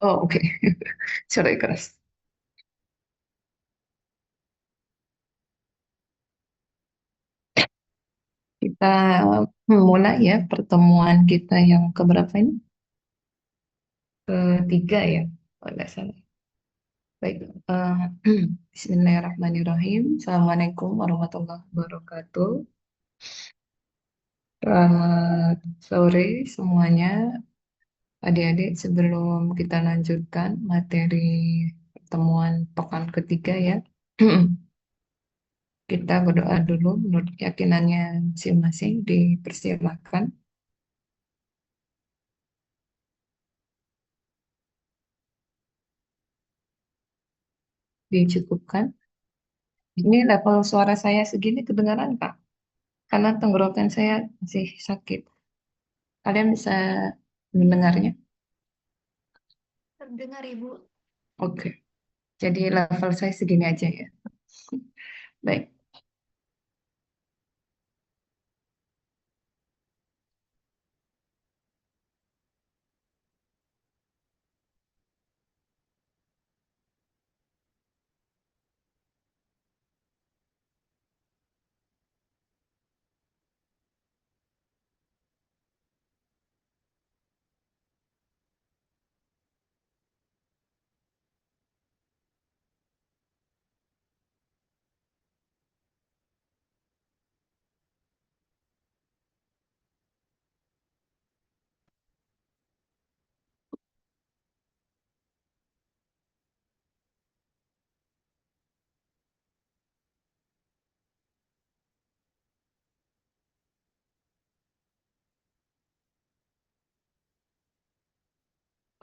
Oh, oke. Suara keras. Kita mulai ya pertemuan kita yang keberapa ini? Ketiga ya, kalau nggak salah. Baik. eh, Bismillahirrahmanirrahim. Assalamualaikum warahmatullahi wabarakatuh. Selamat sore semuanya. Adik-adik, sebelum kita lanjutkan materi pertemuan pekan ketiga ya, kita berdoa dulu menurut keyakinannya masing-masing. Dipersilakan, dicukupkan. Ini level suara saya segini kedengaran, Kak? Karena tenggorokan saya masih sakit. Kalian bisa mendengarnya? Terdengar Ibu. Oke, jadi level saya segini aja ya. Baik.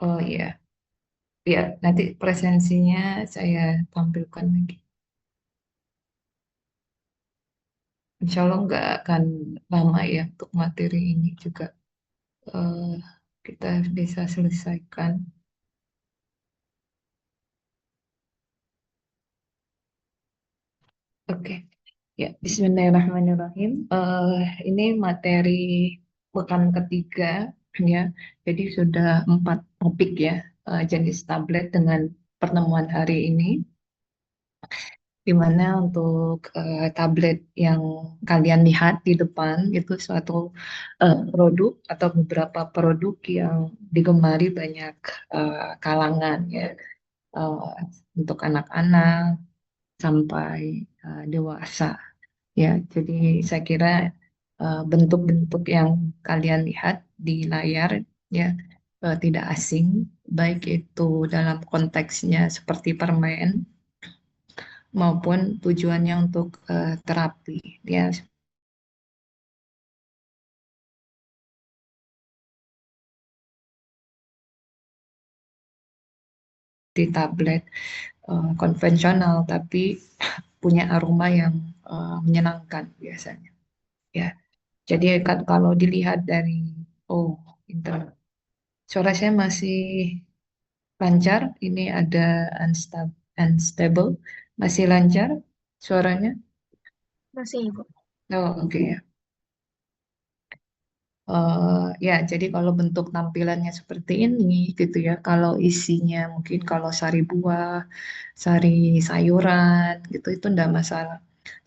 Oh iya, biar nanti presensinya saya tampilkan lagi. Insya Allah nggak akan lama ya untuk materi ini juga. eh, Kita bisa selesaikan. Oke, ya. Bismillahirrahmanirrahim. Ini materi pekan ketiga ya. Jadi sudah 4 topik ya, jenis tablet dengan pertemuan hari ini. Di mana untuk tablet yang kalian lihat di depan itu suatu produk atau beberapa produk yang digemari banyak kalangan ya. Eh, untuk anak-anak sampai dewasa ya. Jadi saya kira bentuk-bentuk yang kalian lihat di layar ya tidak asing, baik itu dalam konteksnya seperti permen maupun tujuannya untuk terapi ya, di tablet konvensional tapi punya aroma yang menyenangkan biasanya ya. Jadi kan kalau dilihat dari, oh, internet, suara saya masih lancar. Ini ada unstable, masih lancar suaranya. Masih Ibu. Oh, oke ya. Ya, jadi kalau bentuk tampilannya seperti ini gitu ya, kalau isinya mungkin kalau sari buah, sari sayuran gitu itu enggak masalah.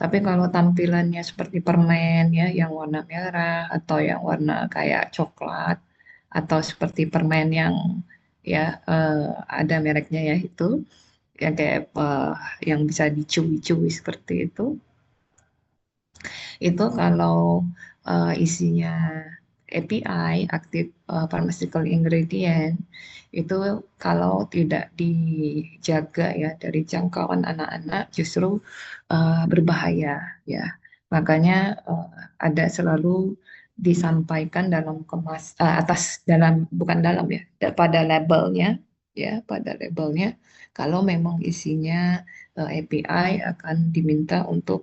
Tapi kalau tampilannya seperti permen ya, yang warna merah atau yang warna kayak coklat atau seperti permen yang ya ada mereknya ya itu, yang kayak yang bisa dicui-cui seperti itu kalau isinya API, Active Pharmaceutical Ingredient, itu kalau tidak dijaga ya dari jangkauan anak-anak justru berbahaya ya. Makanya ada selalu disampaikan dalam atas dalam, bukan dalam ya, pada labelnya ya, pada labelnya kalau memang isinya API akan diminta untuk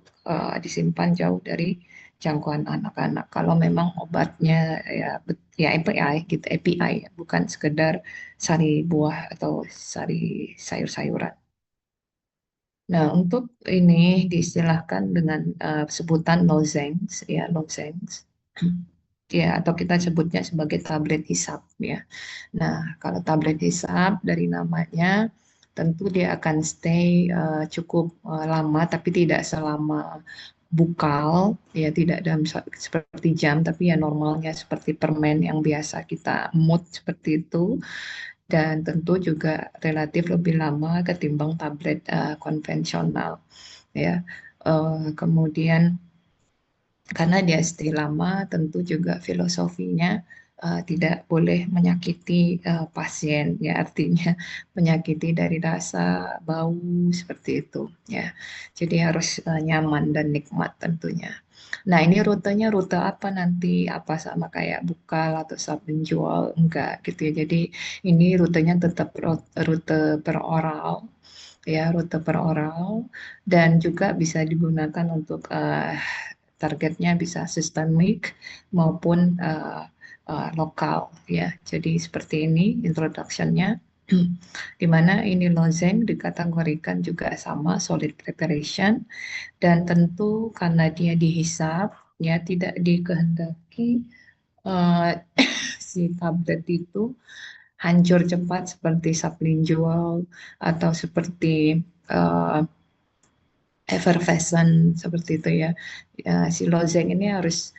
disimpan jauh dari jangkauan anak-anak. Kalau memang obatnya ya ya API gitu, API ya, bukan sekedar sari buah atau sari sayur-sayuran. Nah, untuk ini diistilahkan dengan sebutan lozengs ya, lozengs. ya, atau kita sebutnya sebagai tablet hisap ya. Nah, kalau tablet hisap dari namanya tentu dia akan stay cukup lama, tapi tidak selama bukal, ya tidak dalam seperti jam, tapi ya normalnya seperti permen yang biasa kita emut seperti itu. Dan tentu juga relatif lebih lama ketimbang tablet konvensional ya. Kemudian karena dia stay lama, tentu juga filosofinya tidak boleh menyakiti pasien, ya artinya menyakiti dari rasa bau seperti itu, ya. Jadi harus nyaman dan nikmat tentunya. Nah, ini rutenya rute apa nanti? Apa sama kayak Bukal atau Sub menjual? Enggak gitu ya. Jadi ini rutenya tetap rute per oral, ya rute per oral, dan juga bisa digunakan untuk targetnya bisa sistemik maupun lokal ya. Jadi seperti ini introduction-nya. Di mana ini lozeng dikategorikan juga sama solid preparation, dan tentu karena dia dihisap ya tidak dikehendaki eh, si tablet itu hancur cepat seperti sublingual atau seperti eh, effervescent seperti itu ya. Ya, si lozeng ini harus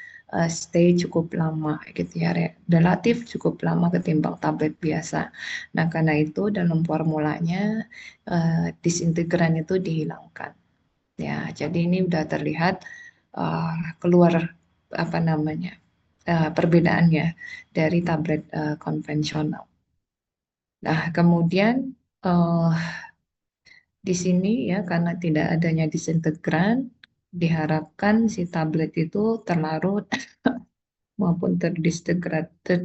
stay cukup lama gitu ya, relatif cukup lama ketimbang tablet biasa. Nah, karena itu dalam formulanya disintegran itu dihilangkan. Ya, jadi ini udah terlihat uh, keluar apa namanya perbedaannya dari tablet konvensional. Nah, kemudian uh, di sini ya karena tidak adanya disintegran, diharapkan si tablet itu terlarut maupun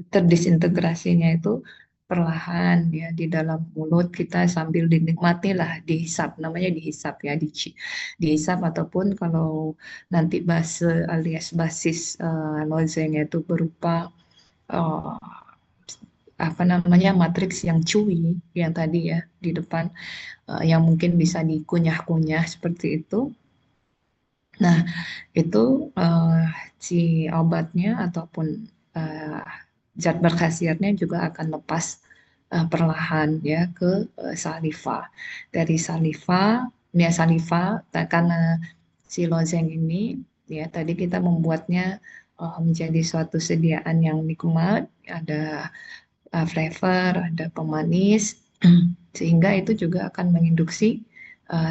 terdisintegrasinya itu perlahan ya di dalam mulut kita sambil dinikmati lah, dihisap, namanya dihisap ya, dihisap, ataupun kalau nanti base alias basis lozengnya itu berupa eh, apa namanya matriks yang chewy yang tadi ya di depan, yang mungkin bisa dikunyah-kunyah seperti itu. Nah, itu eh, si obatnya ataupun eh, zat berkhasiatnya juga akan lepas perlahan ya ke saliva. Dari saliva, ya saliva, karena si lozeng ini ya tadi kita membuatnya menjadi suatu sediaan yang nikmat, ada flavor, ada pemanis, sehingga itu juga akan menginduksi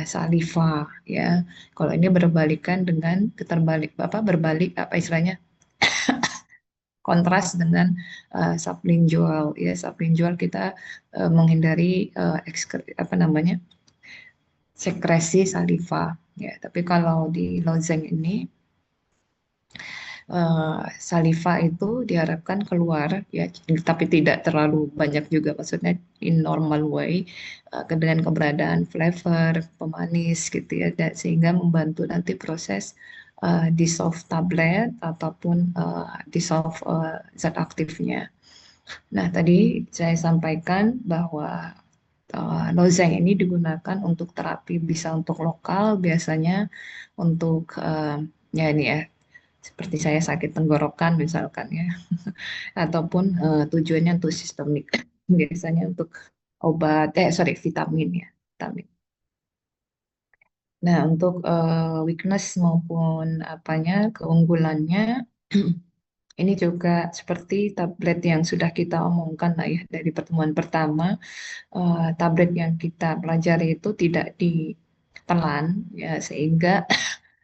saliva ya. Kalau ini berbalikan dengan berbalik apa istilahnya, kontras dengan sublingual ya. Sublingual kita menghindari apa namanya sekresi saliva ya. Tapi kalau di lozeng ini saliva itu diharapkan keluar ya, tapi tidak terlalu banyak juga, maksudnya in normal way, dengan keberadaan flavor, pemanis gitu ya, dan sehingga membantu nanti proses dissolve tablet ataupun dissolve zat aktifnya. Nah, tadi saya sampaikan bahwa lozeng ini digunakan untuk terapi, bisa untuk lokal, biasanya untuk ya ini ya, seperti saya sakit tenggorokan misalkan ya, ataupun tujuannya untuk sistemik, biasanya untuk obat, sorry, vitamin ya, vitamin. Nah, untuk weakness maupun apanya, keunggulannya, ini juga seperti tablet yang sudah kita omongkan lah ya dari pertemuan pertama, tablet yang kita pelajari itu tidak ditelan ya, sehingga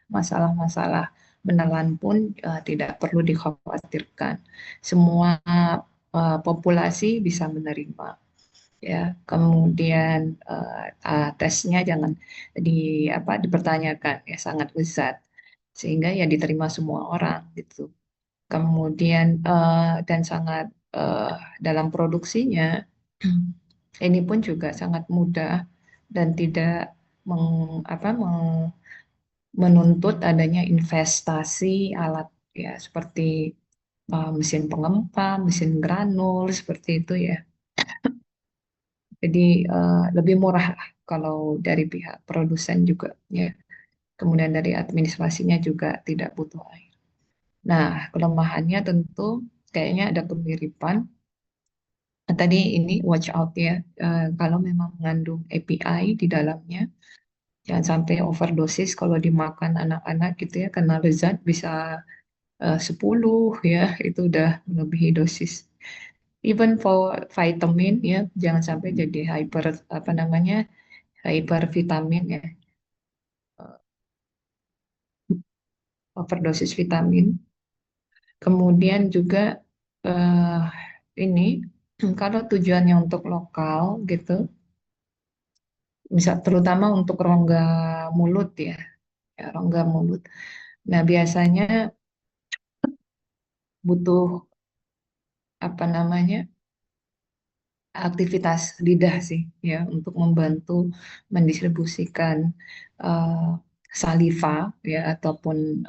masalah-masalah menelan pun tidak perlu dikhawatirkan. Semua populasi bisa menerima ya. Kemudian tesnya jangan di dipertanyakan ya, sangat lezat sehingga ya diterima semua orang gitu. Kemudian dan sangat eh, dalam produksinya ini pun juga sangat mudah dan tidak menuntut adanya investasi alat ya seperti mesin pengempang, mesin granul seperti itu ya. Jadi lebih murah lah kalau dari pihak produsen juga ya. Kemudian dari administrasinya juga tidak butuh air. Nah, kelemahannya tentu kayaknya ada kemiripan. Tadi ini watch out ya, kalau memang mengandung API di dalamnya, jangan sampai overdosis kalau dimakan anak-anak gitu ya, karena lezat bisa 10 ya, itu udah melebihi dosis. Even for vitamin ya, jangan sampai jadi hyper apa namanya hypervitamin ya, overdosis vitamin. Kemudian juga eh, ini kalau tujuannya untuk lokal gitu, misal terutama untuk rongga mulut ya, ya rongga mulut. Nah biasanya butuh apa namanya aktivitas lidah sih ya untuk membantu mendistribusikan eh, saliva ya ataupun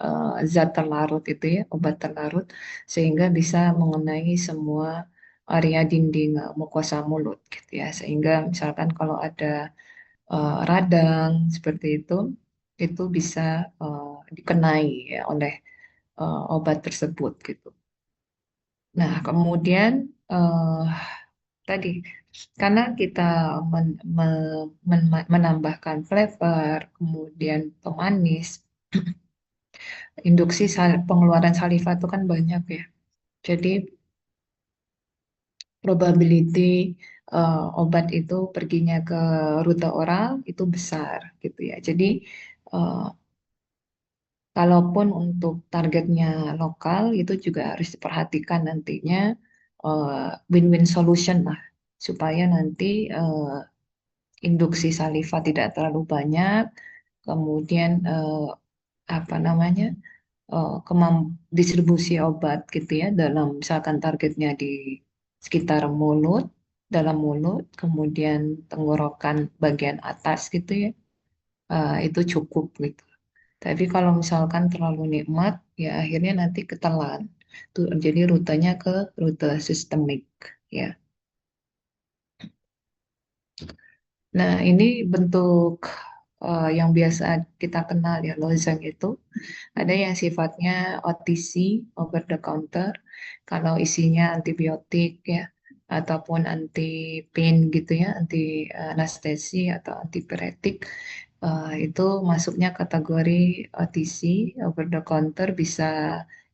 zat terlarut itu ya obat terlarut sehingga bisa mengenai semua area dinding mukosa mulut gitu ya sehingga misalkan kalau ada radang seperti itu bisa eh, dikenai ya oleh obat tersebut gitu. Nah kemudian eh, tadi karena kita menambahkan flavor, kemudian pemanis, induksi pengeluaran saliva itu kan banyak ya. Jadi probability obat itu perginya ke rute oral itu besar gitu ya. Jadi eh, kalaupun untuk targetnya lokal itu juga harus diperhatikan nantinya win-win solution lah supaya nanti induksi saliva tidak terlalu banyak, kemudian apa namanya distribusi obat gitu ya dalam misalkan targetnya di sekitar mulut, dalam mulut, kemudian tenggorokan bagian atas gitu ya, itu cukup gitu. Tapi kalau misalkan terlalu nikmat, ya akhirnya nanti ketelan. Tuh, jadi rutenya ke rute sistemik ya. Nah, ini bentuk yang biasa kita kenal ya, lozeng itu. Ada yang sifatnya OTC, over the counter, kalau isinya antibiotik ya, ataupun anti pain gitu ya, anti anestesi atau antipiretik, itu masuknya kategori OTC, over the counter bisa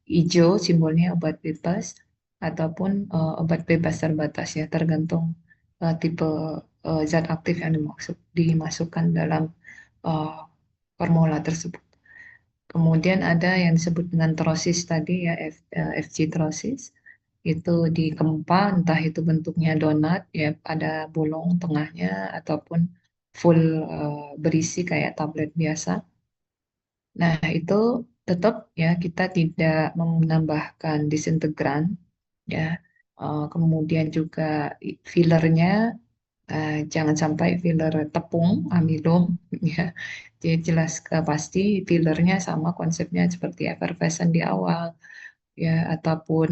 hijau, simbolnya obat bebas, ataupun obat bebas terbatas ya, tergantung tipe zat aktif yang dimasukkan dalam eh, formula tersebut. Kemudian ada yang disebut dengan trosis tadi ya, FG trosis. Itu dikempa, entah itu bentuknya donat ya, ada bolong tengahnya ataupun full berisi kayak tablet biasa. Nah, itu tetap ya kita tidak menambahkan disintegran ya. Kemudian juga fillernya jangan sampai filler tepung amilum ya. Jadi jelas pasti fillernya sama konsepnya seperti effervescent di awal ya ataupun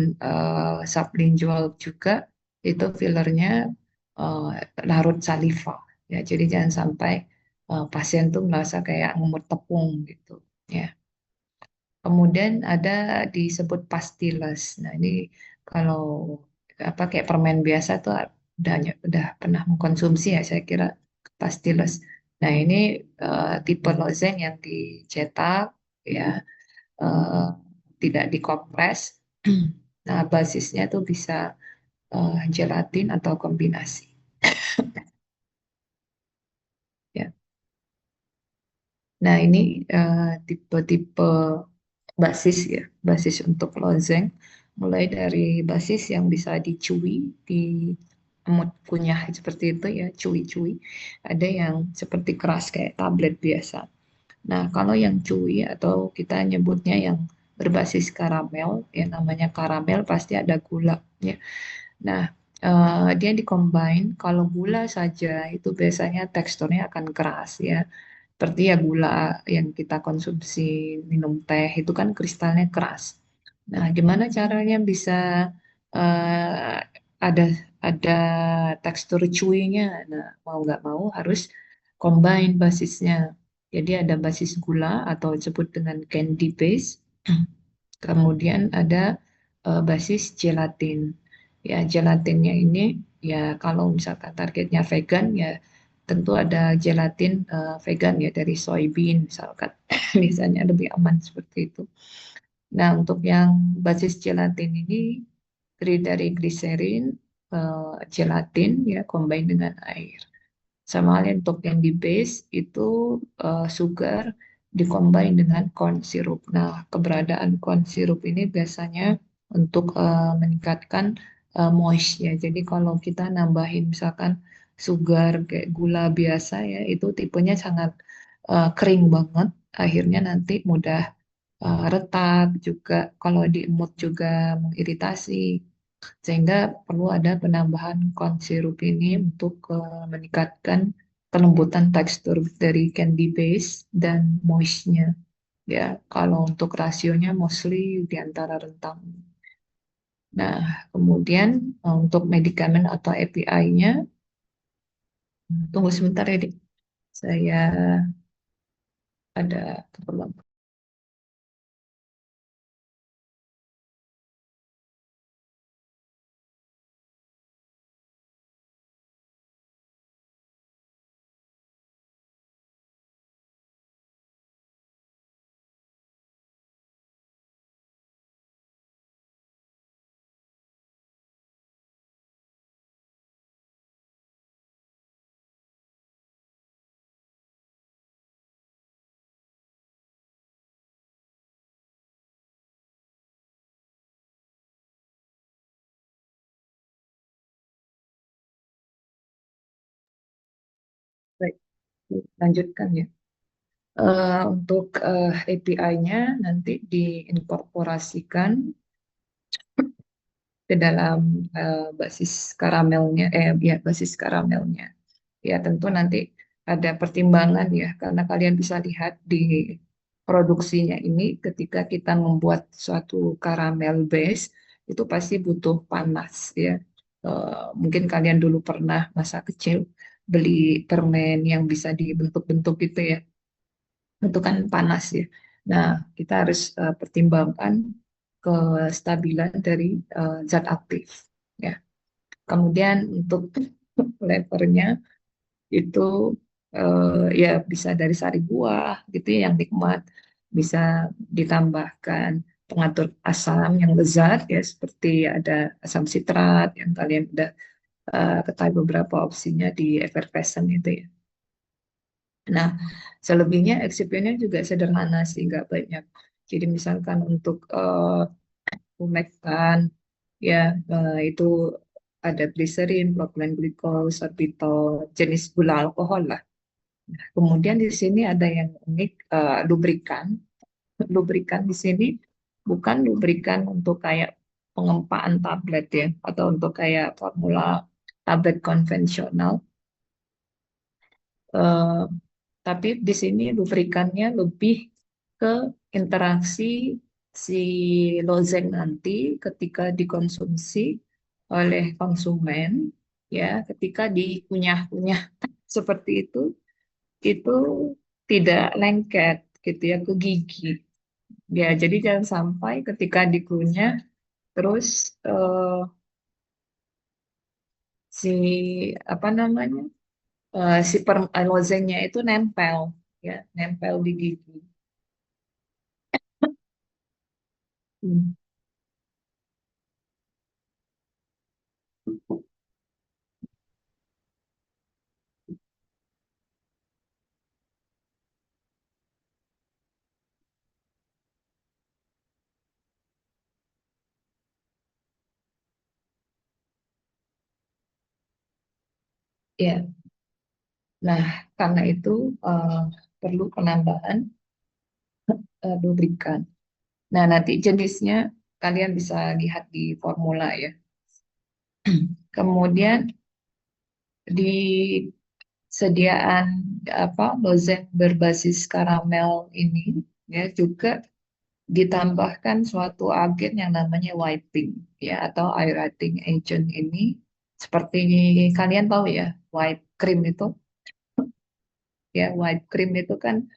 sublingual juga itu fillernya eh, larut saliva ya. Jadi jangan sampai pasien tuh merasa kayak ngemut tepung gitu ya. Kemudian ada disebut pastilles. Nah, ini kalau apa kayak permen biasa tuh udah pernah mengkonsumsi ya saya kira pastilles. Nah, ini tipe lozeng yang dicetak ya eh, tidak dikompres. Nah, basisnya tuh bisa gelatin atau kombinasi ya. Nah, ini tipe-tipe basis ya, basis untuk lozeng. Mulai dari basis yang bisa dicui, di emut kunyah seperti itu ya, cui-cui. Ada yang seperti keras kayak tablet biasa. Nah, kalau yang cui atau kita nyebutnya yang berbasis karamel, ya namanya karamel pasti ada gula ya. Nah, dia dikombin. Kalau gula saja itu biasanya teksturnya akan keras ya. Seperti ya gula yang kita konsumsi minum teh itu kan kristalnya keras. Nah, gimana caranya bisa eh, ada ada tekstur chewy-nya? Nah, mau nggak mau harus combine basisnya. Jadi ada basis gula atau disebut dengan candy base. Kemudian ada basis gelatin. Ya, gelatinnya ini ya kalau misalkan targetnya vegan ya tentu ada gelatin vegan ya dari soybean misalkan. Misalnya lebih aman seperti itu. Nah, untuk yang basis gelatin ini terdiri dari gliserin, gelatin ya combine dengan air. Sama halnya untuk yang di base itu sugar dikombin dengan corn syrup. Nah, keberadaan corn syrup ini biasanya untuk meningkatkan moist ya. Jadi kalau kita nambahin misalkan sugar kayak gula biasa ya, itu tipenya sangat kering banget. Akhirnya nanti mudah retak juga. Kalau diemut juga mengiritasi. Sehingga perlu ada penambahan corn syrup ini untuk meningkatkan kelembutan tekstur dari candy base dan moistnya. Ya, kalau untuk rasionya mostly di antara rentang. Nah, kemudian untuk medikamen atau API-nya, tunggu sebentar ya, Dik. Saya ada keperluan. Baik, lanjutkan ya. Untuk API-nya nanti diinkorporasikan ke dalam basis karamelnya, ya basis karamelnya. Ya tentu nanti ada pertimbangan ya, karena kalian bisa lihat di produksinya ini ketika kita membuat suatu karamel base itu pasti butuh panas ya. Mungkin kalian dulu pernah masa kecil beli permen yang bisa dibentuk-bentuk gitu ya, itu kan panas ya. Nah, kita harus pertimbangkan kestabilan dari zat aktif ya. Kemudian untuk flavornya itu ya bisa dari sari buah gitu ya yang nikmat, bisa ditambahkan pengatur asam yang lezat ya seperti ada asam sitrat yang kalian udah ketahui beberapa opsinya di effervescent itu ya. Nah, selebihnya eksipiennya juga sederhana sih, nggak banyak. Jadi misalkan untuk humectant ya itu ada gliserin, propylene glycol, sorbitol, jenis gula alkohol lah. Kemudian di sini ada yang unik, lubrikan. Lubrikan di sini bukan lubrikan untuk kayak pengempaan tablet ya, atau untuk kayak formula tablet konvensional. Eh, tapi di sini lubrikannya lebih ke interaksi si lozeng nanti ketika dikonsumsi oleh konsumen, ya, ketika dikunyah-kunyah seperti itu tidak lengket gitu ya ke gigi. Ya, jadi jangan sampai ketika dikunyah terus si apa namanya si lozengnya itu nempel ya, nempel di gigi. Hmm. Ya, nah karena itu eh, perlu penambahan lubrikan. Nah, nanti jenisnya kalian bisa lihat di formula ya. Kemudian di sediaan apa lozeng berbasis karamel ini ya juga ditambahkan suatu agen yang namanya whipping ya atau aerating agent ini seperti kalian tahu ya white cream itu ya white cream itu kan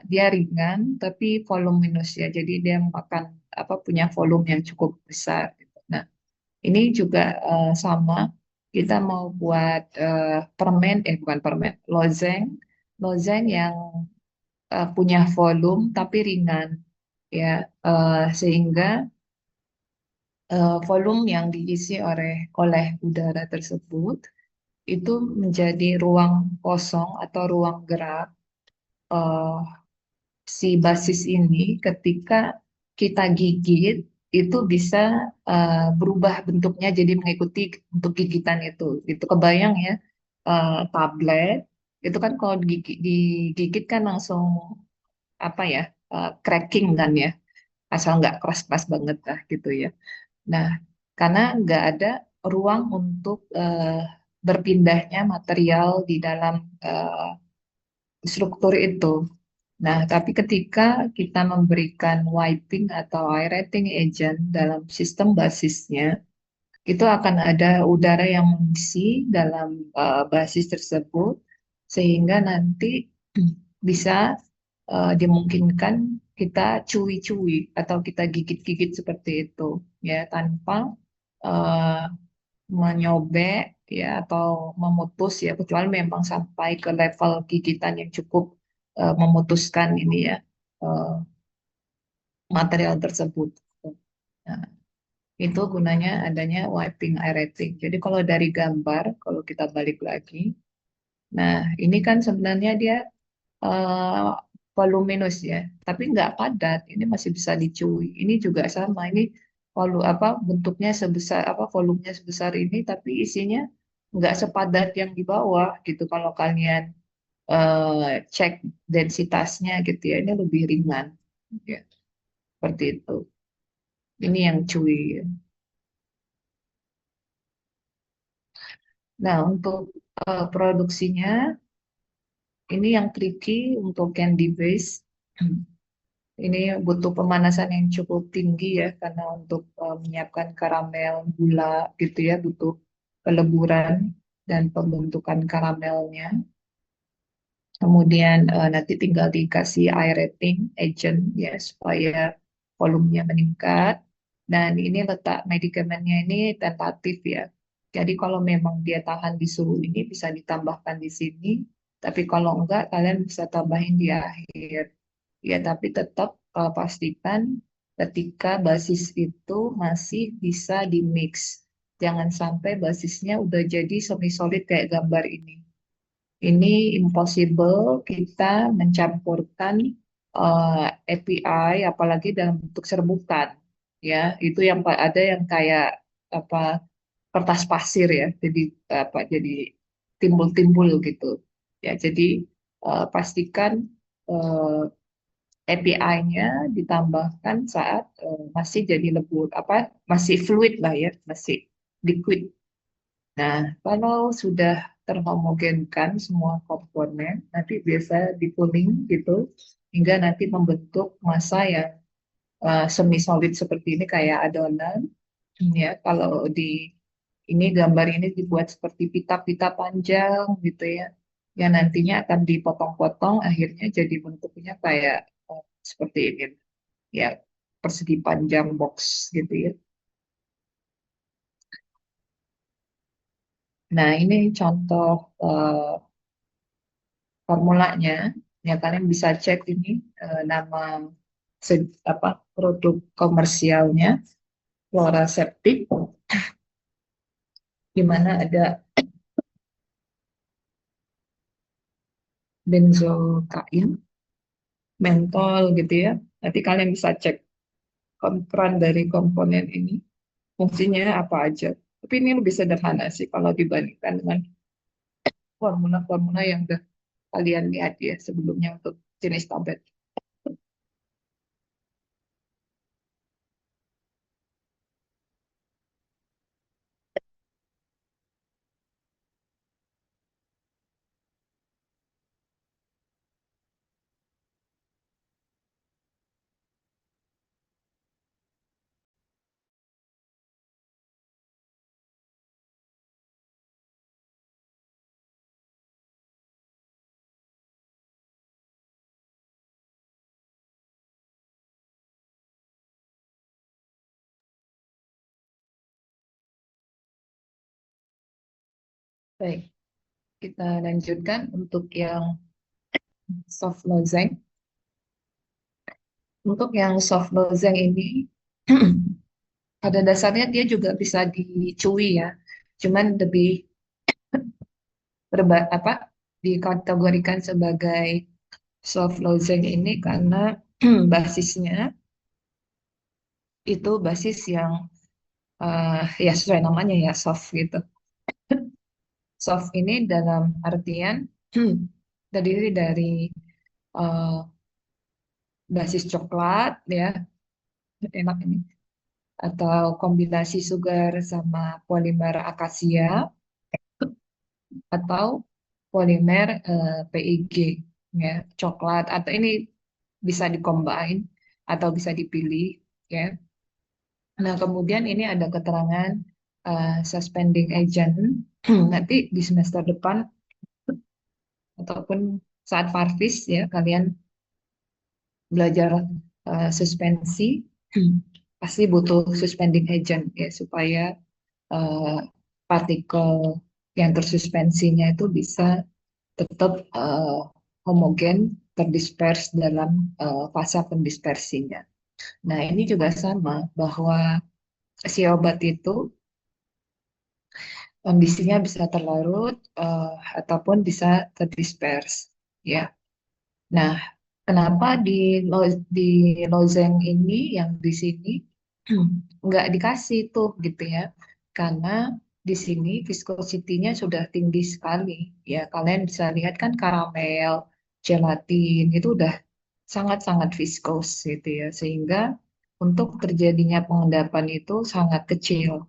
Dia ringan tapi voluminous ya. Jadi dia makan apa punya volume yang cukup besar gitu. Nah, ini juga sama. Kita mau buat permen, bukan permen, lozeng yang punya volume tapi ringan ya. Sehingga volume yang diisi oleh udara tersebut itu menjadi ruang kosong atau ruang gerak eh, si basis ini ketika kita gigit itu bisa berubah bentuknya jadi mengikuti untuk gigitan itu. Itu kebayang ya, tablet itu kan kalau digigit kan langsung apa ya, cracking kan ya, asal nggak keras-keras banget lah gitu ya. Nah, karena nggak ada ruang untuk berpindahnya material di dalam eh, struktur itu. Nah, tapi ketika kita memberikan wiping atau aerating agent dalam sistem basisnya, itu akan ada udara yang mengisi dalam basis tersebut, sehingga nanti bisa dimungkinkan kita cui-cui atau kita gigit-gigit seperti itu, ya, tanpa eh, menyobek ya atau memutus ya, kecuali memang sampai ke level gigitan yang cukup memutuskan ini ya, eh, material tersebut. Nah, itu gunanya adanya wiping aerating. Jadi kalau dari gambar, kalau kita balik lagi, nah ini kan sebenarnya dia eh, voluminous ya, tapi nggak padat. Ini masih bisa dicui. Ini juga sama. Ini apa bentuknya sebesar apa volumenya sebesar ini, tapi isinya nggak sepadat yang di bawah gitu. Kalau kalian cek densitasnya gitu ya, ini lebih ringan. Ya, seperti itu. Ini yang cuy. Nah, untuk produksinya, ini yang tricky untuk candy base. Ini butuh pemanasan yang cukup tinggi ya, karena untuk menyiapkan karamel gula gitu ya, butuh peleburan dan pembentukan karamelnya. Kemudian nanti tinggal dikasih aerating agent ya, supaya volumenya meningkat. Dan ini letak medikamennya ini tentatif ya. Jadi kalau memang dia tahan di suhu ini bisa ditambahkan di sini. Tapi kalau enggak, kalian bisa tambahin di akhir. Ya, tapi tetap pastikan ketika basis itu masih bisa di-mix. Jangan sampai basisnya udah jadi semi-solid kayak gambar ini. Ini impossible kita mencampurkan API, apalagi dalam bentuk serbukan. Ya, itu yang ada yang kayak apa kertas pasir ya, jadi apa jadi timbul-timbul gitu. Ya, jadi pastikan API-nya ditambahkan saat masih jadi lebur, apa masih fluid lah ya, masih liquid. Nah, kalau sudah terhomogenkan semua komponen, nanti biasa di-cooling gitu, hingga nanti membentuk massa yang semi solid seperti ini kayak adonan. Ya, kalau di ini gambar ini dibuat seperti pita-pita panjang gitu ya, yang nantinya akan dipotong-potong, akhirnya jadi bentuknya kayak seperti ini ya, persegi panjang box gitu ya. Nah, ini contoh formulanya. Ya, kalian bisa cek ini nama apa produk komersialnya Flora Septic, di mana ada benzokain, mentol gitu ya. Nanti kalian bisa cek peran dari komponen ini, fungsinya apa aja. Tapi ini lebih sederhana sih kalau dibandingkan dengan formula-formula yang udah kalian lihat ya sebelumnya untuk jenis tablet. Baik, kita lanjutkan untuk yang soft lozeng. Untuk yang soft lozeng ini, pada dasarnya dia juga bisa dicui ya. Cuman lebih apa dikategorikan sebagai soft lozeng ini karena basisnya itu basis yang ya sesuai namanya ya soft gitu. Soft ini dalam artian terdiri dari eh, basis coklat ya, enak ini, atau kombinasi sugar sama polimer akasia atau polimer PIG ya, coklat atau ini bisa dikombin atau bisa dipilih ya. Nah, kemudian ini ada keterangan suspending agent. Nanti di semester depan ataupun saat Farvis ya kalian belajar suspensi pasti butuh suspending agent ya supaya eh, partikel yang tersuspensinya itu bisa tetap homogen terdisperse dalam fasa pendispersinya. Nah, ini juga sama bahwa si obat itu kondisinya bisa terlarut ataupun bisa terdisperse ya. Nah, kenapa di lozeng ini yang di sini nggak dikasih tuh gitu ya? Karena di sini viscosity-nya sudah tinggi sekali ya. Kalian bisa lihat kan karamel, gelatin itu udah sangat-sangat viskos gitu ya. Sehingga untuk terjadinya pengendapan itu sangat kecil.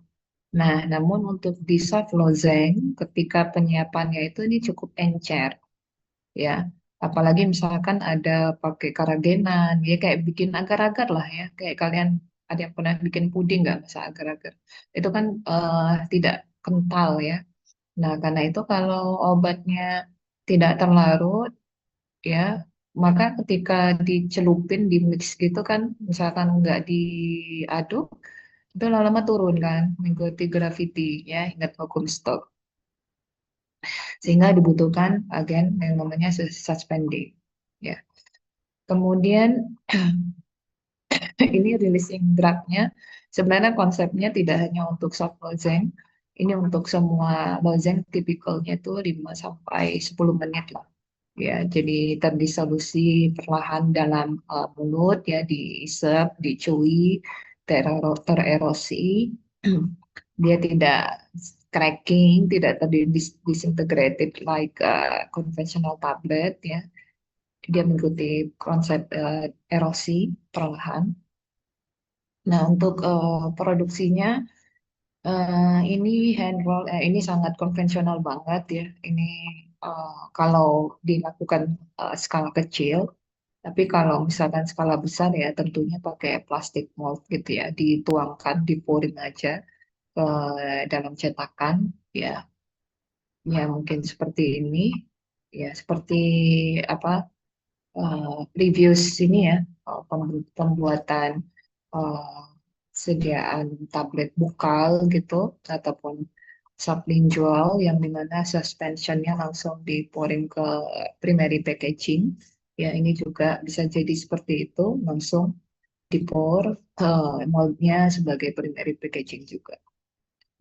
Nah, namun untuk di soft lozeng ketika penyiapannya itu ini cukup encer ya. Apalagi misalkan ada pakai karagenan, ya kayak bikin agar-agar lah ya. Kayak kalian ada yang pernah bikin puding nggak masa agar-agar? Itu kan tidak kental ya. Nah, karena itu kalau obatnya tidak terlarut ya, maka ketika dicelupin, di mix gitu kan, misalkan nggak diaduk, itu lama-lama turun kan, mengikuti gravity ya, ingat vacuum stop. Sehingga dibutuhkan agen yang namanya suspending. Ya. Kemudian ini releasing drugnya sebenarnya konsepnya tidak hanya untuk soft lozeng, ini untuk semua lozeng tipikalnya itu 5 sampai 10 menit lah. Ya, jadi terdisolusi perlahan dalam mulut ya, diisep, dicui, tererosi. Dia tidak cracking, tidak disintegrated like conventional tablet ya. Dia mengikuti konsep erosi perlahan. Nah, untuk produksinya ini hand roll, ini sangat konvensional banget ya. Ini kalau dilakukan skala kecil, tapi kalau misalkan skala besar ya tentunya pakai plastik mold gitu ya, dituangkan, diporing aja ke dalam cetakan ya, ya mungkin seperti ini, ya seperti apa reviews ini ya, pembuatan eh, sediaan tablet bukal gitu ataupun sublingual yang dimana suspensionnya langsung diporing ke primary packaging. Ya, ini juga bisa jadi seperti itu, langsung dipor moldnya sebagai primary packaging juga.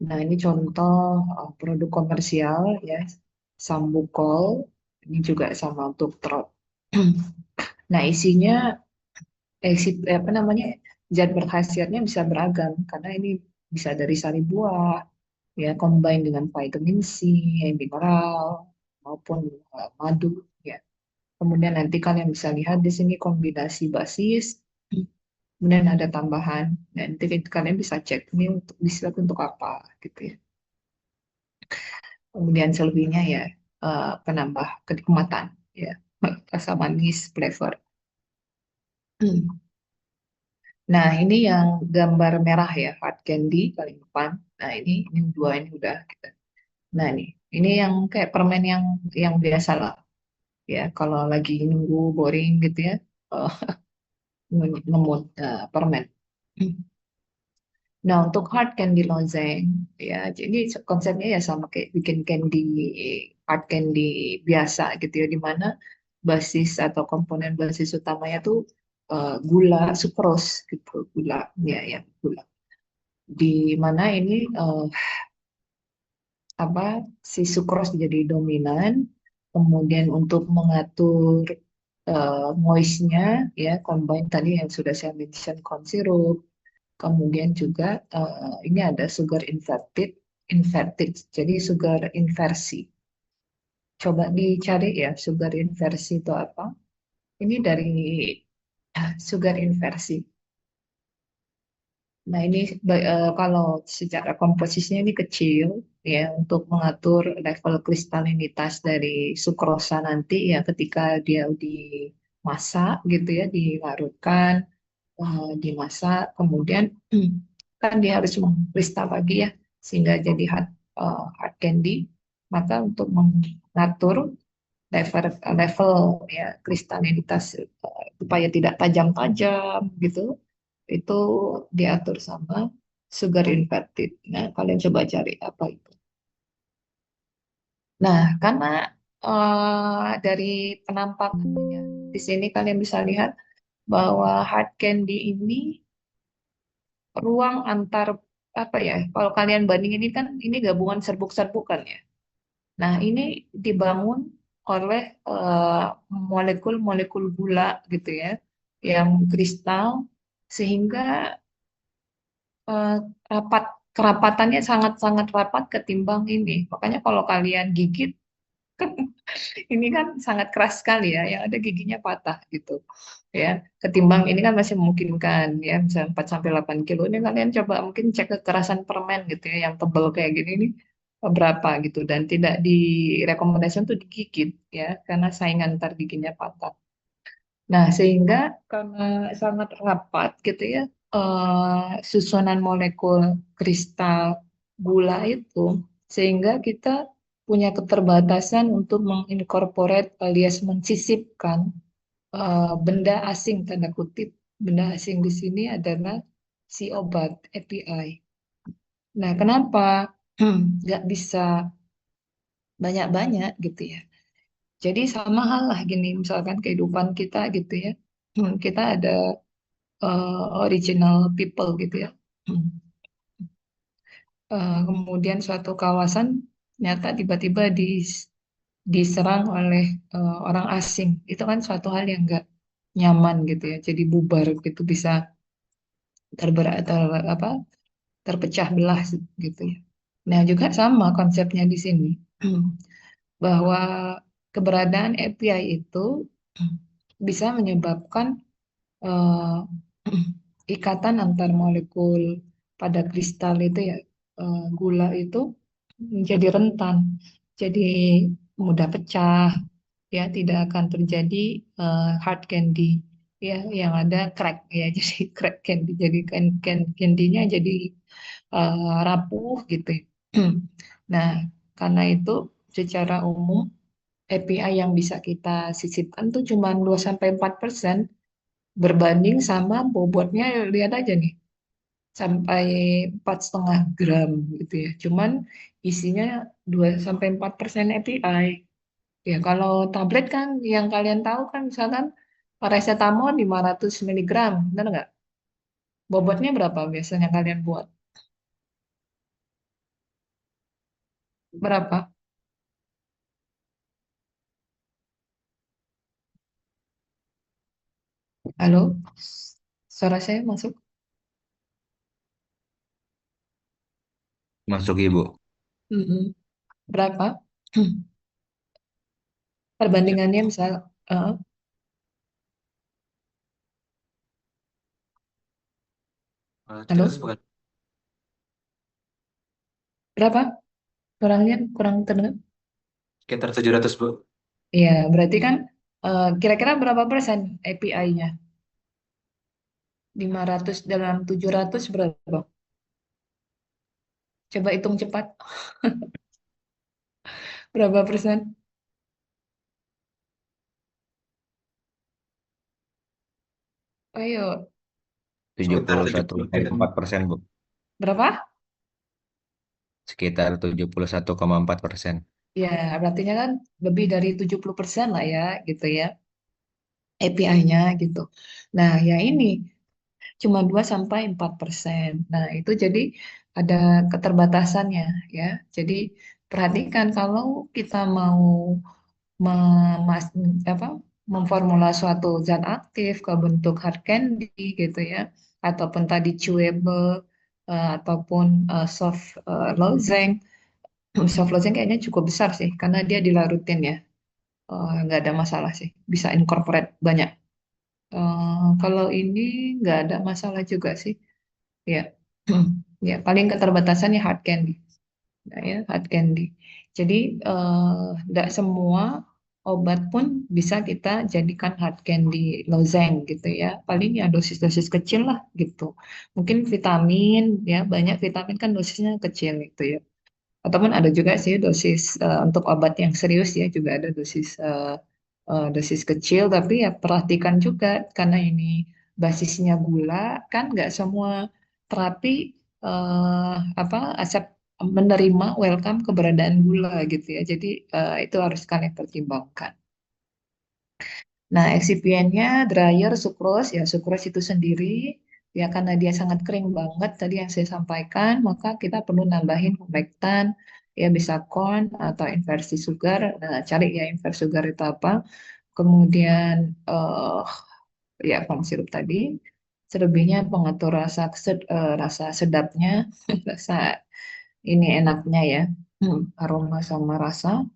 Nah, ini contoh produk komersial ya, Sambukol. Ini juga sama untuk trot. Nah, isinya apa namanya zat berkhasiatnya bisa beragam karena ini bisa dari sari buah ya combine dengan vitamin C, mineral maupun madu ya. Kemudian nanti kalian bisa lihat di sini kombinasi basis, kemudian ada tambahan. Dan nanti kalian bisa cek ini untuk disiap untuk apa gitu ya. Kemudian selebihnya ya penambah kenikmatan ya, rasa manis, flavor. Nah, ini yang gambar merah ya, hard candy paling depan. Nah, ini dua ini udah kita. Nah, ini yang kayak permen yang biasa lah. Ya, kalau lagi nunggu boring gitu ya, oh, ngemut permen. Nah, untuk hard candy lozeng, ya, jadi konsepnya ya sama kayak bikin candy, hard candy biasa gitu ya, di mana basis atau komponen basis utamanya tuh gula sukros gitu, gula, ya, gula. Di mana ini apa si sukros jadi dominan, kemudian untuk mengatur moistnya ya combine tadi yang sudah saya mention corn syrup. Kemudian juga ini ada sugar inverted, jadi sugar inversi. Coba dicari ya sugar inversi itu apa? Ini dari sugar inversi. Nah ini kalau secara komposisinya ini kecil ya untuk mengatur level kristalinitas dari sukrosa nanti ya ketika dia dimasak gitu ya dilarutkan dimasak, kemudian kan dia harus mengkristal lagi ya, sehingga jadi hard candy. Maka untuk mengatur level level ya kristalinitas supaya tidak tajam-tajam gitu, itu diatur sama sugar inverted. Nah, kalian coba cari apa itu. Nah, karena dari penampakannya di sini kalian bisa lihat bahwa hard candy ini ruang antar apa ya? Kalau kalian bandingin ini kan ini gabungan serbuk-serbukan ya. Nah, ini dibangun oleh molekul-molekul gula gitu ya, yang kristal sehingga eh, rapat kerapatannya sangat-sangat rapat ketimbang ini. Makanya kalau kalian gigit kan ini kan sangat keras sekali ya, yang ada giginya patah gitu. Ya, ketimbang ini kan masih memungkinkan ya, misalnya 4 sampai 8 kilo ini kalian coba mungkin cek kekerasan permen gitu ya, yang tebel kayak gini ini berapa gitu dan tidak direkomendasikan untuk digigit ya, karena saingan ntar giginya patah. Nah, sehingga karena sangat rapat gitu ya, susunan molekul kristal gula itu, sehingga kita punya keterbatasan untuk mengincorporate alias mensisipkan benda asing, tanda kutip. Benda asing di sini adalah si obat API. Nah, kenapa nggak bisa banyak-banyak gitu ya? Jadi sama hal lah gini, misalkan kehidupan kita gitu ya. Kita ada original people gitu ya. Kemudian suatu kawasan nyata tiba-tiba diserang oleh orang asing. Itu kan suatu hal yang nggak nyaman gitu ya. Jadi bubar gitu bisa terber ter, apa terpecah belah gitu ya. Nah, juga sama konsepnya di sini bahwa keberadaan API itu bisa menyebabkan eh, ikatan antar molekul pada kristal itu ya gula itu menjadi rentan, jadi mudah pecah, ya tidak akan terjadi hard candy ya yang ada crack ya jadi crack candy jadi candy-nya jadi rapuh gitu. Nah, karena itu secara umum API yang bisa kita sisipkan tuh cuma 2 sampai 4% berbanding sama bobotnya lihat aja nih sampai 4,5 gram gitu ya. Cuman isinya 2 sampai 4% API. Ya kalau tablet kan yang kalian tahu kan misalkan paracetamol 500 miligram, benar nggak? Bobotnya berapa biasanya kalian buat? Berapa? Halo? Suara saya masuk? Masuk Ibu. Mm-mm. Berapa? Perbandingannya misal, eh, Jelas halo? bukan? Berapa? Kurangnya kurang terdengar? Sekitar 700 Bu. Iya, berarti kan kira-kira berapa persen API-nya? 500 dalam 700 berapa? Coba hitung cepat. Berapa persen? Ayo, Tujuh puluh satu koma empat persen Bu. Berapa? Sekitar 71,4%. Ya, artinya kan lebih dari 70% lah ya, gitu ya, API-nya gitu. Nah, ya ini cuma 2 sampai 4%. Nah, itu jadi ada keterbatasannya ya. Jadi perhatikan kalau kita mau memas apa memformula suatu zat aktif ke bentuk hard candy gitu ya, ataupun tadi chewable, ataupun soft lozeng. Soft lozeng kayaknya cukup besar sih karena dia dilarutin ya. Nggak ada masalah sih, bisa incorporate banyak. Kalau ini nggak ada masalah juga sih ya. Ya paling keterbatasannya hard candy. Nah, ya, hard candy. Jadi tidak semua obat pun bisa kita jadikan hard candy lozeng gitu ya. Paling ya dosis-dosis kecil lah gitu. Mungkin vitamin ya, banyak vitamin kan dosisnya kecil gitu ya. Ataupun ada juga sih dosis untuk obat yang serius ya, juga ada dosis dosis kecil. Tapi ya perhatikan juga karena ini basisnya gula, kan nggak semua terapi apa asap menerima welcome keberadaan gula gitu ya. Jadi itu harus kalian pertimbangkan. Nah, excipientnya dryer sucrose ya, sucrose itu sendiri ya karena dia sangat kering banget tadi yang saya sampaikan, maka kita perlu nambahin humectan ya, bisa corn atau inversi sugar. Nah, cari ya inversi sugar itu apa. Kemudian ya corn syrup tadi. Selebihnya pengatur rasa sedapnya, rasa ini enaknya ya, aroma sama rasa.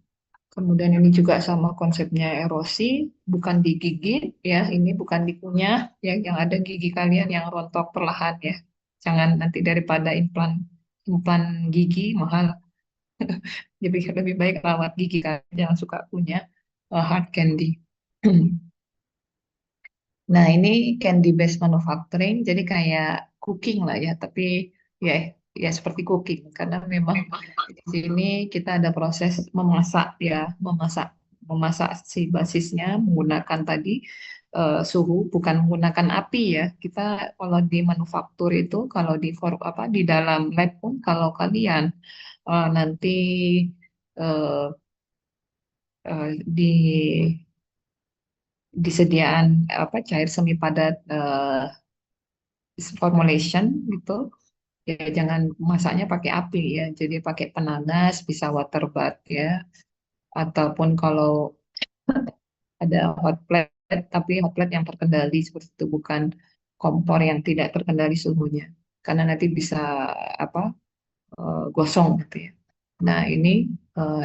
Kemudian ini juga sama konsepnya erosi, bukan digigit ya, ini bukan dikunyah, ya, yang ada gigi kalian yang rontok perlahan ya. Jangan nanti daripada implan implan gigi mahal, jadi lebih baik rawat gigi kalian, jangan suka kunyah hard candy. Nah, ini candy based manufacturing, jadi kayak cooking lah ya, tapi ya ya seperti cooking karena memang di sini kita ada proses memasak ya, memasak memasak si basisnya menggunakan tadi suhu, bukan menggunakan api ya. Kita kalau di manufaktur itu, kalau di dalam lab pun kalau kalian nanti eh, di disediaan apa cair semi padat formulation gitu ya, jangan masaknya pakai api ya, jadi pakai penanas, bisa water bath ya, ataupun kalau ada hot plate, tapi hot plate yang terkendali seperti itu, bukan kompor yang tidak terkendali suhunya karena nanti bisa apa gosong gitu ya. Nah, ini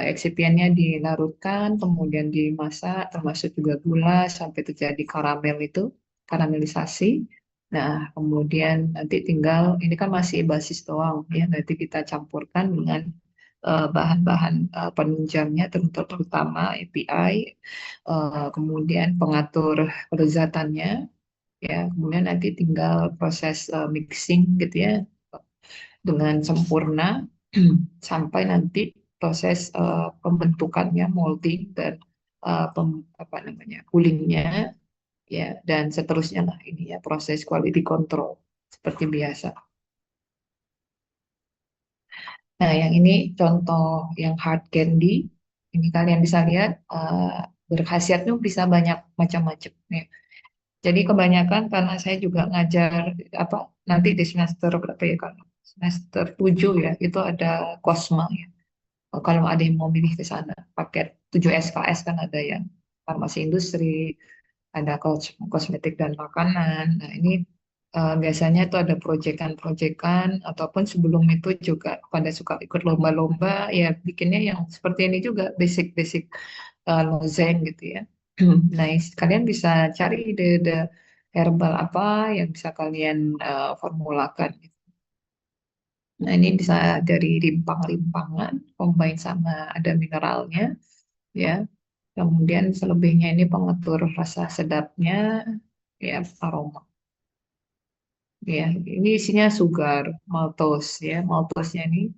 excipientnya dilarutkan, kemudian dimasak, termasuk juga gula sampai terjadi karamel itu, karamelisasi. Nah, kemudian nanti tinggal, ini kan masih basis doang ya, nanti kita campurkan dengan bahan-bahan penunjangnya, terutama API, kemudian pengatur kelezatannya, ya, kemudian nanti tinggal proses mixing gitu ya, dengan sempurna sampai nanti proses pembentukannya, molding dan apa namanya, coolingnya ya, dan seterusnya lah ini ya, proses quality control seperti biasa. Nah, yang ini contoh yang hard candy. Ini kalian bisa lihat berkhasiatnya bisa banyak macam-macam ya. Jadi kebanyakan karena saya juga ngajar apa nanti di semester berapa ya, kan? Semester 7 ya, itu ada Cosma ya. Kalau ada yang mau milih ke sana, paket 7 SKS kan ada yang farmasi industri, ada kosmetik dan makanan. Nah, ini biasanya itu ada proyekan-proyekan, ataupun sebelum itu juga pada suka ikut lomba-lomba, ya bikinnya yang seperti ini juga, basic-basic lozeng gitu ya. Nah, kalian bisa cari ide-ide herbal apa yang bisa kalian formulakan. Nah, ini bisa dari rimpang-rimpangan, combine sama ada mineralnya, ya. Kemudian selebihnya ini pengatur rasa sedapnya, ya, aroma. Ya, ini isinya sugar, maltose, ya. Maltose-nya ini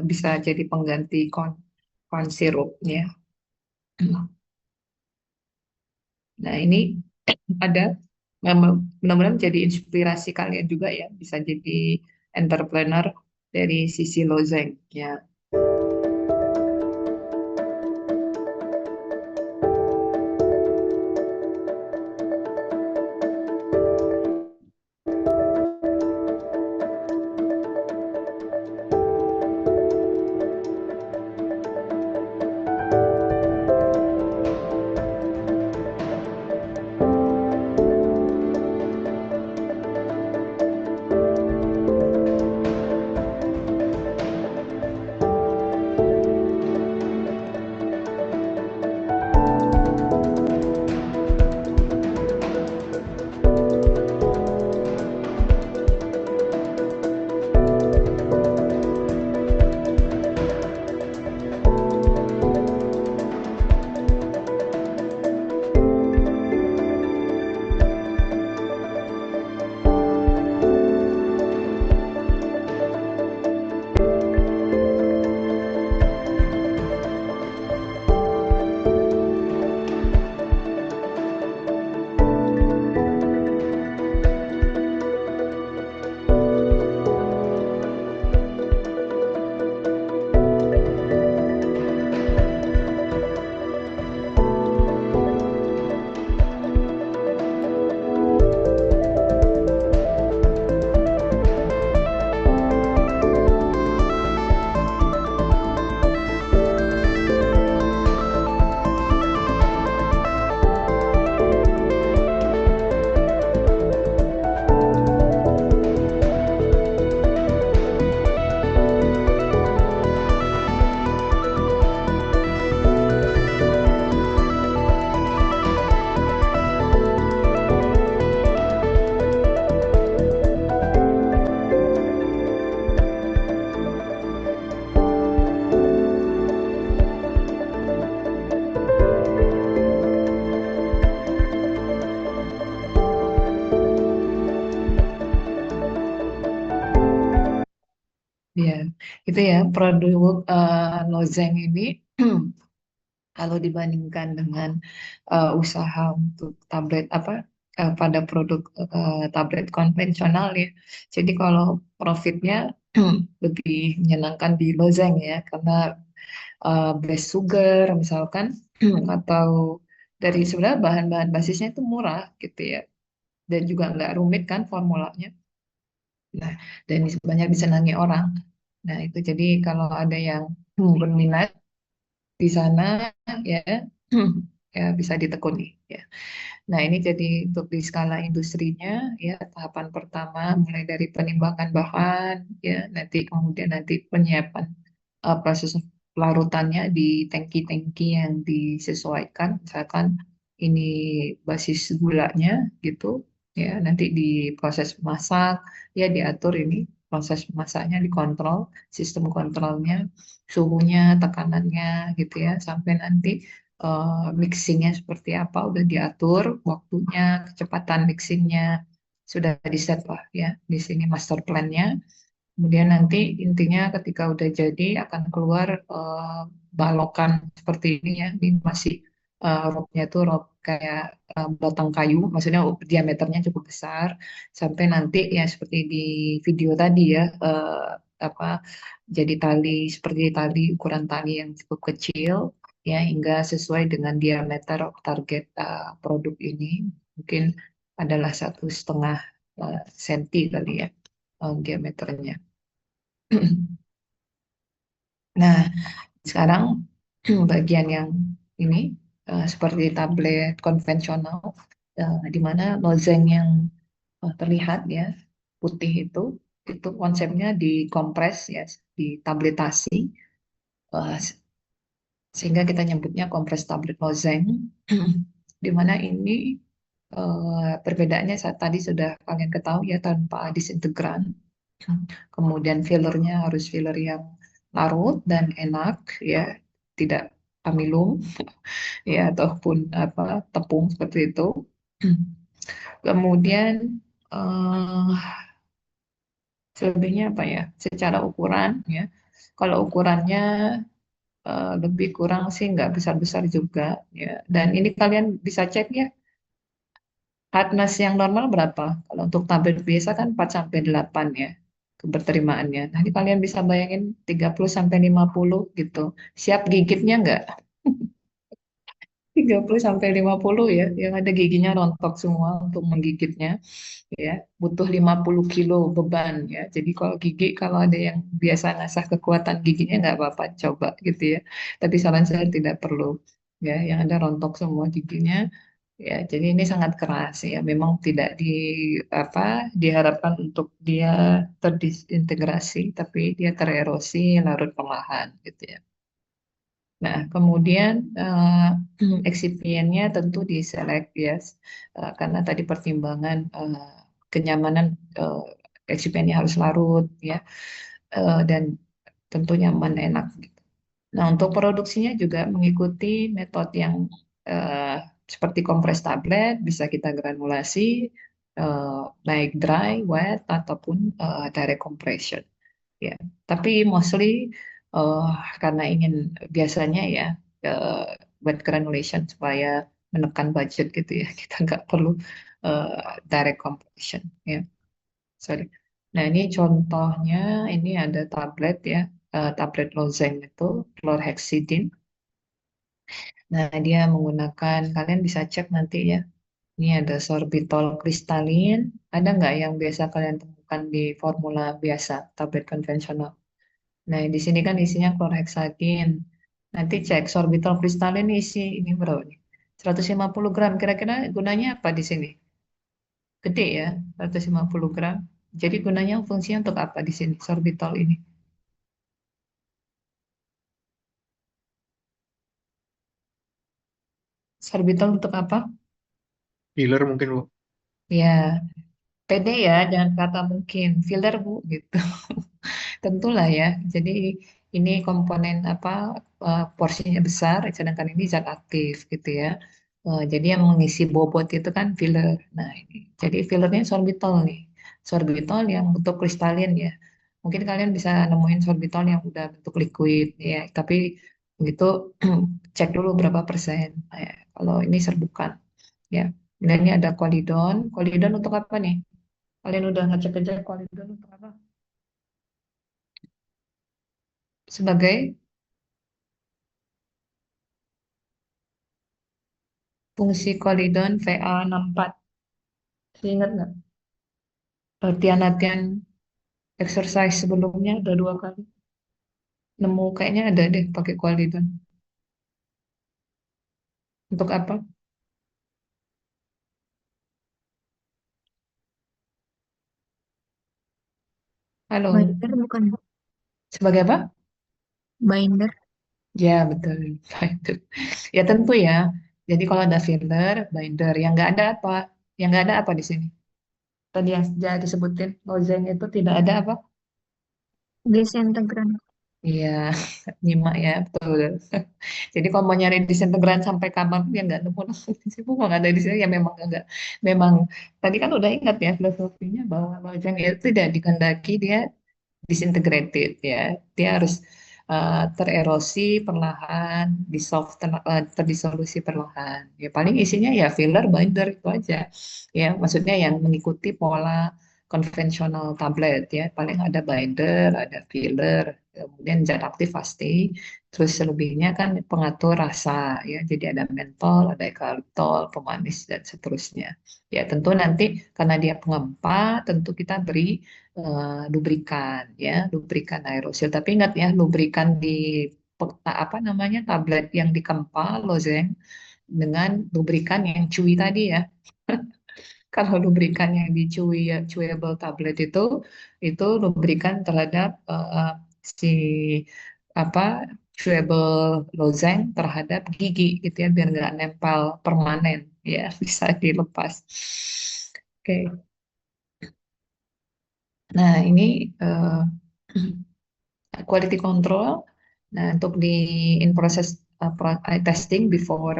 bisa jadi pengganti corn syrup-nya. Nah, ini ada mudah-mudahan menjadi inspirasi kalian juga ya, bisa jadi entrepreneur dari sisi lozeng ya. Ya, itu ya produk lozeng ini kalau dibandingkan dengan usaha untuk tablet apa pada produk tablet konvensional ya. Jadi kalau profitnya lebih menyenangkan di lozeng ya karena base sugar misalkan atau dari sebenarnya bahan-bahan basisnya itu murah gitu ya dan juga nggak rumit kan formulanya. Nah, dan banyak disenangi orang. Nah, itu jadi kalau ada yang berminat di sana ya ya bisa ditekuni ya. Nah, ini jadi untuk di skala industrinya ya tahapan pertama mulai dari penimbangan bahan ya kemudian nanti penyiapan proses pelarutannya di tangki-tangki yang disesuaikan misalkan ini basis gulanya gitu ya nanti di proses masak ya diatur ini proses masaknya dikontrol sistem kontrolnya suhunya tekanannya gitu ya sampai nanti mixingnya seperti apa udah diatur waktunya kecepatan mixingnya sudah di set lah ya di sini master plan-nya. Kemudian nanti intinya ketika udah jadi akan keluar balokan seperti ini ya. Ini masih rope-nya tuh rope kayak batang kayu, maksudnya diameternya cukup besar sampai nanti ya seperti di video tadi ya apa jadi tali seperti tali ukuran tali yang cukup kecil ya hingga sesuai dengan diameter target produk ini mungkin adalah 1,5 senti kali ya diameternya. Nah, sekarang bagian yang ini seperti tablet konvensional, di mana lozeng yang terlihat ya putih itu konsepnya dikompres ya, ditabletasi, eh, sehingga kita nyebutnya kompres tablet lozeng, di mana ini perbedaannya saat tadi sudah kalian ketahui ya tanpa disintegran. Kemudian fillernya harus filler yang larut dan enak ya, tidak amilum ya ataupun apa tepung seperti itu. Kemudian eh, selebihnya apa ya? Secara ukuran ya. Kalau ukurannya lebih kurang sih nggak besar-besar juga ya. Dan ini kalian bisa cek ya hardness yang normal berapa? Kalau untuk tablet biasa kan 4 sampai 8 ya. keberterimaannya. Nanti kalian bisa bayangin 30 sampai 50 gitu. Siap gigitnya nggak? 30 sampai 50 ya, yang ada giginya rontok semua untuk menggigitnya ya. Butuh 50 kilo beban ya. Jadi kalau ada yang biasa ngasah kekuatan giginya nggak apa-apa coba gitu ya. Tapi saran saya tidak perlu ya, yang ada rontok semua giginya. Ya, jadi ini sangat keras ya. Memang tidak apa diharapkan untuk dia terdisintegrasi, tapi dia tererosi larut perlahan gitu ya. Nah, kemudian eksipiennya tentu diselect ya, karena tadi pertimbangan kenyamanan, eksipiennya harus larut ya, dan tentu nyaman enak. Nah, untuk produksinya juga mengikuti metode yang eh, seperti kompres tablet, bisa kita granulasi, baik dry, wet, ataupun direct compression. Ya, tapi mostly eh, karena ingin biasanya ya eh, buat granulation supaya menekan budget gitu ya, kita nggak perlu eh, direct compression ya. Sorry. Nah, ini contohnya, ini ada tablet ya, tablet lozeng itu chlorhexidine. Nah, dia menggunakan, kalian bisa cek nanti ya. Ini ada sorbitol kristalin. Ada nggak yang biasa kalian temukan di formula biasa, tablet konvensional? Nah, di sini kan isinya chlorhexidine. Nanti cek sorbitol kristalin isi ini berapa nih? 150 gram. Kira-kira gunanya apa di sini? Gede ya, 150 gram. Jadi gunanya fungsinya untuk apa di sini sorbitol ini? Sorbitol untuk apa? Filler mungkin Bu. Ya, pede ya, jangan kata mungkin. Filler Bu, gitu. Tentulah ya. Jadi ini komponen apa, porsinya besar, sedangkan ini zat aktif gitu ya. Jadi yang mengisi bobot itu kan filler. Nah ini, jadi fillernya sorbitol nih, sorbitol yang bentuk kristalin ya. Mungkin kalian bisa nemuin sorbitol yang udah bentuk liquid ya, tapi begitu cek dulu berapa persen. Nah, ya, kalau ini serbukan ya. Dan ini ada kolidon. Kolidon untuk apa nih? Kalian udah ngecek-ngecek kolidon untuk apa? Sebagai fungsi kolidon VA64. Masih ingat nggak? Latihan-latihan exercise sebelumnya ada 2 kali. Nemu kayaknya ada deh pakai kolidon. Untuk apa? Halo, Binder bukan Bu? sebagai apa? Binder. Ya, betul. Binder. Ya tentu ya. Jadi kalau ada filler, binder. Yang nggak ada apa? Yang nggak ada apa di sini? Tadi yang sudah disebutin, Lozeng itu tidak ada apa? Desintegran. Iya, nyimak ya, betul. Jadi kalau mau nyari disintegran sampai kapan ya nggak nemu di sini nggak ada di sini ya, memang enggak. Memang tadi kan udah ingat ya filosofinya bahwa lojang itu tidak dikehendaki dia disintegrated ya. Dia harus tererosi perlahan, terdisolusi perlahan. Ya paling isinya ya filler, binder itu aja. Ya maksudnya yang mengikuti pola konvensional tablet ya. Paling ada binder, ada filler, kemudian zat aktif pasti. Terus selebihnya kan pengatur rasa ya. Jadi ada mentol, ada eukaliptol, pemanis dan seterusnya. Ya tentu nanti karena dia pengempa, tentu kita beri lubrikan ya, lubrikan aerosil. Tapi ingat ya, lubrikan di apa namanya tablet yang dikempa lozeng dengan lubrikan yang chewy tadi ya. Kalau lubrikan yang di chewy, chewable tablet itu lubrikan terhadap si apa chewable lozeng terhadap gigi gitu ya, biar nggak nempel permanen ya, bisa dilepas. Oke. Nah, ini quality control. Nah, untuk di in process testing before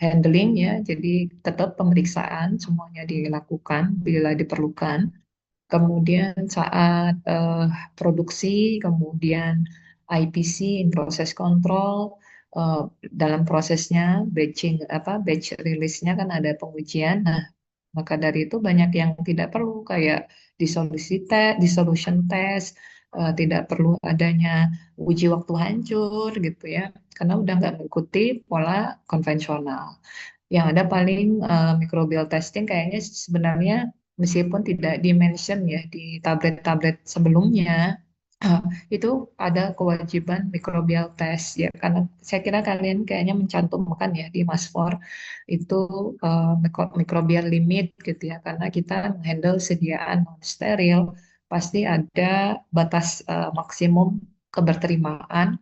handling ya, jadi tetap pemeriksaan semuanya dilakukan bila diperlukan. Kemudian saat produksi, kemudian IPC in process control, dalam prosesnya batching apa batch release-nya kan ada pengujian. Nah, Maka dari itu banyak yang tidak perlu kayak dissolution test, tidak perlu adanya uji waktu hancur gitu ya, karena udah nggak mengikuti pola konvensional. Yang ada paling microbial testing kayaknya sebenarnya meskipun tidak di-mention ya di tablet-tablet sebelumnya, eh, itu ada kewajiban microbial test ya, karena saya kira kalian kayaknya mencantumkan ya di Masfor itu microbial limit gitu ya, karena kita handle sediaan non steril pasti ada batas maksimum keberterimaan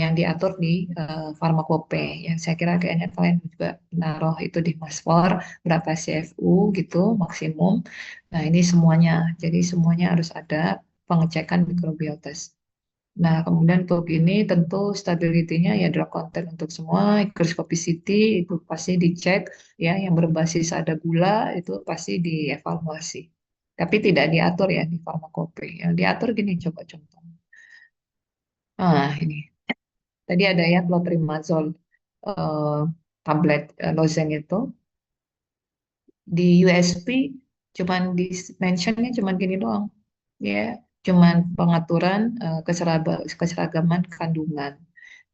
yang diatur di farmakope. Yang saya kira kayaknya kalian juga naruh itu di Masfor berapa CFU gitu maksimum. Nah, ini semuanya. Jadi semuanya harus ada pengecekan microbial test. Nah, kemudian untuk ini tentu stability-nya ya drug content untuk semua, hygroscopicity itu pasti dicek ya, yang berbasis ada gula itu pasti dievaluasi. Tapi tidak diatur ya di farmakope. Yang diatur gini coba contoh. Ah, ini. Tadi ada ya clotrimazole eh, tablet lozeng itu di USP cuman di mentionnya cuman gini doang ya, cuman pengaturan keseragaman kandungan,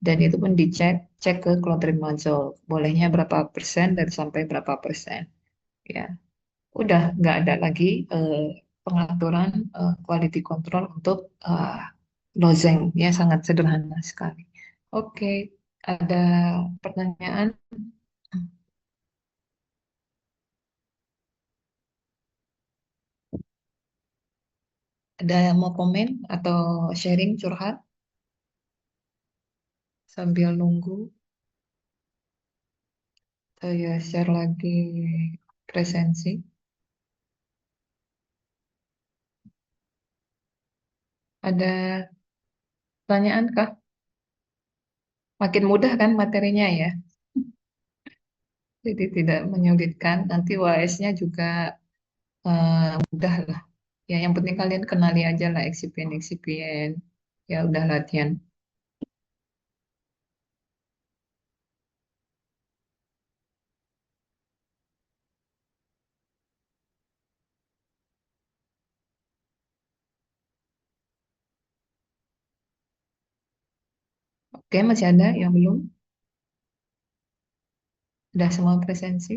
dan itu pun cek ke clotrimazole bolehnya berapa persen dan sampai berapa persen ya, udah nggak ada lagi pengaturan quality control untuk lozeng ya, sangat sederhana sekali. Oke, ada pertanyaan? Ada yang mau komen atau sharing curhat sambil nunggu saya share lagi presensi? Ada pertanyaan kah? Makin mudah kan materinya ya, jadi tidak menyulitkan. Nanti UAS-nya juga mudah lah. Ya, yang penting kalian kenali aja lah eksipien-eksipien. Ya udah latihan. Oke, masih ada yang belum? Udah semua presensi?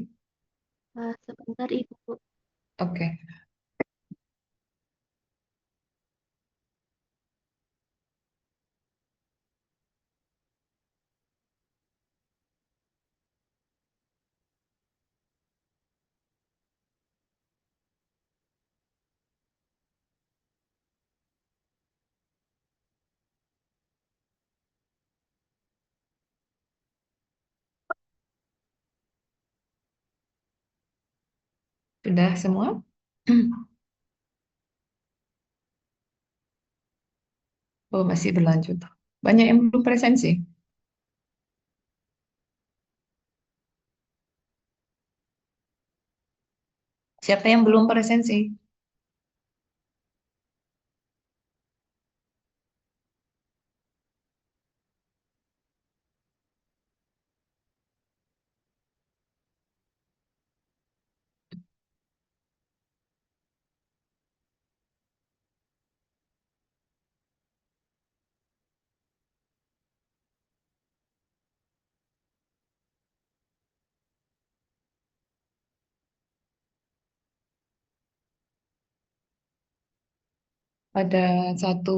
Sebentar Ibu. Oke, sudah semua? Oh, masih berlanjut. Banyak yang belum presensi. Siapa yang belum presensi? Ada satu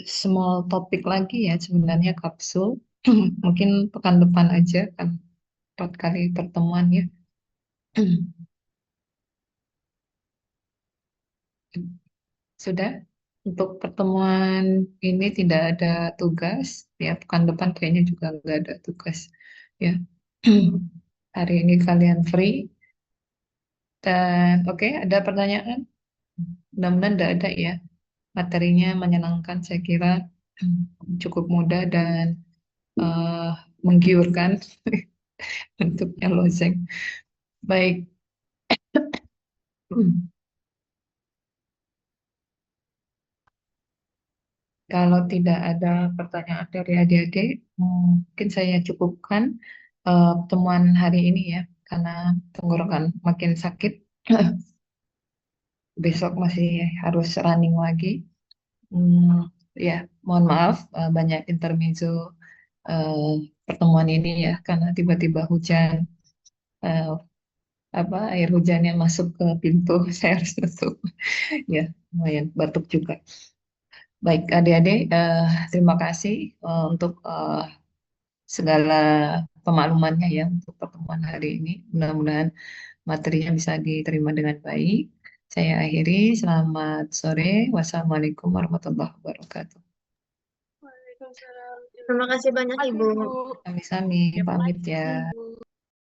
small topik lagi ya, sebenarnya kapsul. Mungkin pekan depan aja kan 4 kali pertemuan ya. Sudah, untuk pertemuan ini tidak ada tugas ya. Pekan depan kayaknya juga nggak ada tugas ya. Hari ini kalian free dan oke, ada pertanyaan? Mudah-mudahan tidak ada ya. Materinya menyenangkan, saya kira cukup mudah dan eh, menggiurkan bentuknya lozeng. Baik, kalau tidak ada pertanyaan dari adik-adik, mungkin saya cukupkan pertemuan hari ini ya, karena tenggorokan makin sakit. Besok masih harus running lagi. Hmm, ya, mohon maaf banyak intermezzo eh, pertemuan ini ya karena tiba-tiba hujan eh, air hujannya masuk ke pintu saya harus tutup. Ya, lumayan batuk juga. Baik, adik-adik, terima kasih untuk segala pemaklumannya ya untuk pertemuan hari ini. Mudah-mudahan materinya bisa diterima dengan baik. Saya akhiri. Selamat sore. Wassalamualaikum warahmatullahi wabarakatuh. Terima kasih banyak Ibu. Sami-sami, pamit ya.